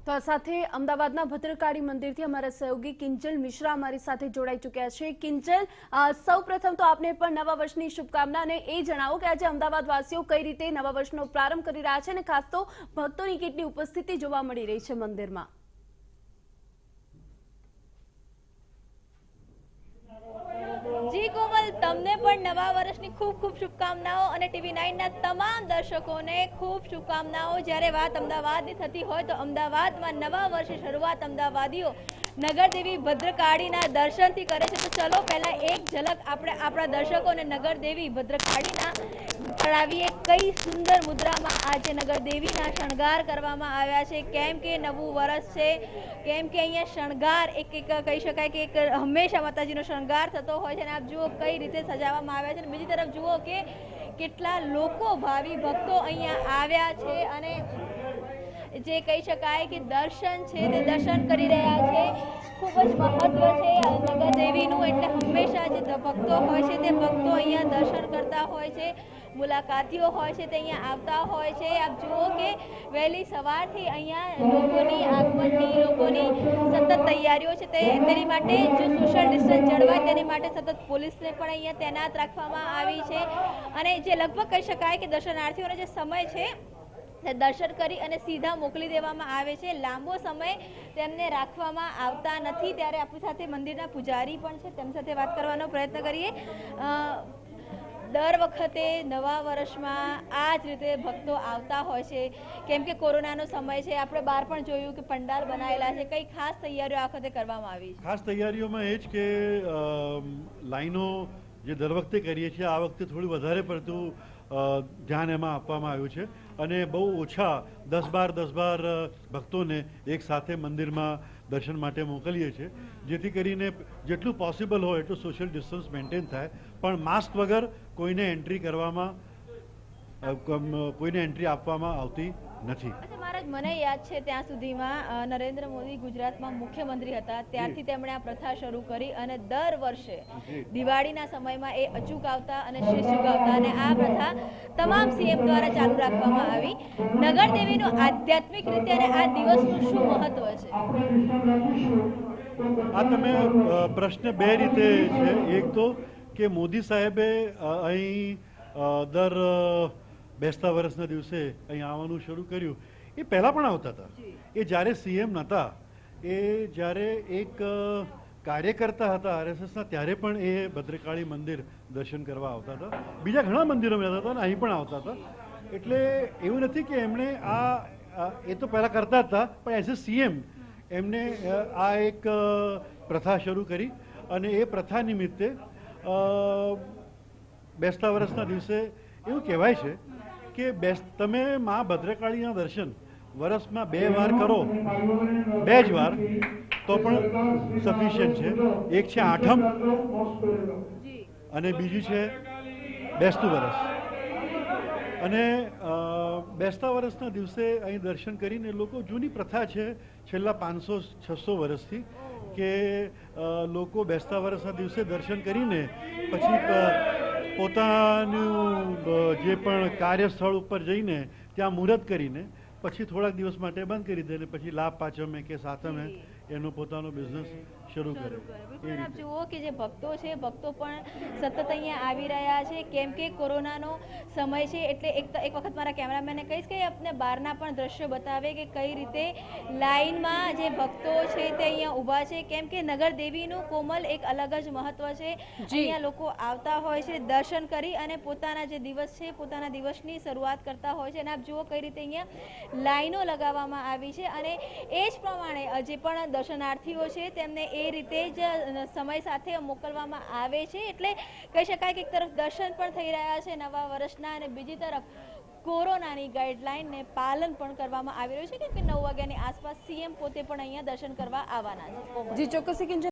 તો આ સાથે અમદાવાદના ભદ્રકાળી મંદિરથી અમારા સહયોગી કિંજલ મિશ્રા અમારી સાથે જોડાઈ ચૂક્યા છે। કિંજલ, સૌપ્રથમ તો આપને પણ નવા વર્ષની શુભકામના અને એ જણાવો કે આજે અમદાવાદ વાસીઓ કઈ રીતે નવા વર્ષનો પ્રારંભ કરી રહ્યા છે અને ખાસ તો ભક્તોની કેટલી ઉપસ્થિતિ જોવા મળી રહી છે મંદિરમાં। જી કોમલ, તમને પણ નવા વર્ષની ખૂબ ખૂબ શુભકામનાઓ અને TV9 ના તમામ દર્શકોને ખૂબ શુભકામનાઓ। જ્યારે વાત અમદાવાદની થતી હોય તો અમદાવાદમાં નવા વર્ષની શરૂઆત અમદાવાદીઓ નગરદેવી ભદ્રકાળીના દર્શનથી કરે છે। તો ચલો પહેલા એક ઝલક આપણે આપણા દર્શકોને નગરદેવી ભદ્રકાળીના કરાવીએ કઈ સુંદર મુદ્રામાં આજે નગરદેવીના શણગાર કરવામાં આવ્યા છે। કેમ કે નવું વર્ષ છે, કેમ કે અહીંયા શણગાર એક કહી શકાય કે એક હંમેશા માતાજીનો શણગાર થતો હોય છે અને આપ જુઓ કઈ રીતે સજાવવામાં આવ્યા છે અને બીજી તરફ જુઓ કે કેટલા લોકો ભાવિ ભક્તો અહીંયા આવ્યા છે અને જે કહી શકાય કે દર્શન છે તે દર્શન કરી રહ્યા છે। ખૂબ જ મહત્વ છે નગરદેવીનું, એટલે હંમેશા જે ભક્તો હોય છે તે ભક્તો અહીંયા દર્શન કરતા હોય છે, મુલાકાતીઓ હોય છે તે અહીંયા આવતા હોય છે। આપ જુઓ કે વહેલી સવારથી અહીંયા લોકોની આગમનની લોકોની સતત તૈયારીઓ છે તેની માટે જો સોશિયલ ડિસ્ટન્સ જળવાય તેની માટે સતત પોલીસને પણ અહીંયા તૈનાત રાખવામાં આવી છે અને જે લગભગ કહી શકાય કે દર્શનાર્થીઓનો જે સમય છે દર્શન કરી અને સીધા મોકલી દેવામાં આવે છે, લાંબો સમય તેમને રાખવામાં આવતા નથી। ત્યારે આપણી સાથે મંદિરના પૂજારી પણ છે, તેમની સાથે વાત કરવાનો પ્રયત્ન કરીએ। દર વખતે નવા વર્ષમાં આ જ રીતે ભક્તો આવતા હોય છે, કેમ કે કોરોનાનો સમય છે, આપણે બહાર પણ જોયું કે પંડાલ બનાવેલા છે, કઈ ખાસ તૈયારીઓ આ વખતે કરવામાં આવી છે? ખાસ તૈયારીઓમાં એ જ કે લાઈનો જે દર વખતે કરીએ છીએ આ વખતે થોડું વધારે પડતું ધ્યાન એમાં આપવામાં આવ્યું છે અને બહુ ઓછા 10-12 ભક્તોને એક સાથે મંદિરમાં દર્શન માટે મોકલીએ છીએ, જેથી કરીને જેટલું પોસિબલ હોય એટલું સોશિયલ ડિસ્ટન્સ મેન્ટેન થાય, પણ માસ્ક વગર કોઈને એન્ટ્રી આપવામાં આવતી નથી। મહારાજ, મને યાદ છે ત્યાં સુધીમાં નરેન્દ્ર મોદી ગુજરાતમાં મુખ્યમંત્રી હતા ત્યારથી તેમણે આ પ્રથા શરૂ કરી અને દર વર્ષે દિવાળીના સમયમાં એ અચૂક આવતા અને શીશ ચૂકાવતા અને આ પ્રથા તમામ CM દ્વારા ચાલુ રાખવામાં આવી। નગરદેવીનું આધ્યાત્મિક રીતે અને આ દિવસનું શું મહત્વ છે? આ તમે પ્રશ્ન બે રીતે છે। એક તો કે મોદી સાહેબે અહીં દર બેસતા વર્ષના દિવસે અહીં આવવાનું શરૂ કર્યું, એ પહેલાં પણ આવતા હતા। એ જ્યારે CM નહોતા, એ જ્યારે એક કાર્યકર્તા હતા RSSના, ત્યારે પણ એ ભદ્રકાળી મંદિર દર્શન કરવા આવતા હતા, બીજા ઘણા મંદિરોમાં જતા હતા અને અહીં પણ આવતા હતા। એટલે એવું નથી કે એમણે એ તો પહેલાં કરતા હતા, પણ એઝ એ CM એમને આ એક પ્રથા શરૂ કરી અને એ પ્રથા નિમિત્તે બેસતા વર્ષના દિવસે એવું કહેવાય છે કે તમે મા ભદ્રકાળીના દર્શન વર્ષમાં 2 વાર કરો, 2 જ વાર તો પણ સફિશિયન્ટ છે। એક છે આઠમ અને બીજું છે બેસતું વર્ષ। અને બેસતા વર્ષના દિવસે અહીં દર્શન કરીને લોકો, જૂની પ્રથા છે છેલ્લા 500-600 વર્ષથી કે લોકો બેસતા વર્ષના દિવસે દર્શન કરીને પછી પોતાનું જે પણ કાર્યસ્થળ ઉપર જઈને ત્યાં મુહૂર્ત કરીને પછી થોડાક દિવસ માટે બંધ કરી દે અને પછી લાભ પાંચમે કે સાતમે એનો પોતાનો બિઝનેસ શરૂ કરે। આપ જુઓ કે જે ભક્તો છે, ભક્તો પણ સતત અહીંયા આવી રહ્યા છે, કેમ કે કોરોનાનો સમય છે, એટલે એક વખત મારા કેમેરામેનને કહીશ કે આપને બહારના પણ દ્રશ્યો બતાવે કે કઈ રીતે લાઈનમાં જે ભક્તો છે તે અહીંયા ઊભા છે, કેમ કે નગરદેવીનું કોમલ એક અલગ જ મહત્વ છે। અહીંયા લોકો આવતા હોય છે, દર્શન કરી અને પોતાના જે દિવસ છે પોતાના દિવસની શરૂઆત કરતા હોય છે અને આપ જુઓ કઈ રીતે અહીંયા લાઈનો લગાવવામાં આવી છે અને એ જ પ્રમાણે જે પણ દર્શનાર્થીઓ છે તેમને એ રીતે જ સમય સાથે મોકલવામાં આવે છે। એટલે કહી શકાય કે એક તરફ દર્શન પણ થઈ રહ્યા છે નવા વર્ષના અને બીજી તરફ કોરોનાની ગાઈડલાઈનને પાલન પણ કરવામાં આવી રહ્યું છે, કેમ કે 9 વાગ્યાની આસપાસ CM પોતે પણ અહીંયા દર્શન કરવા આવવાના છે। જી ચોક્કસ કિંજલ।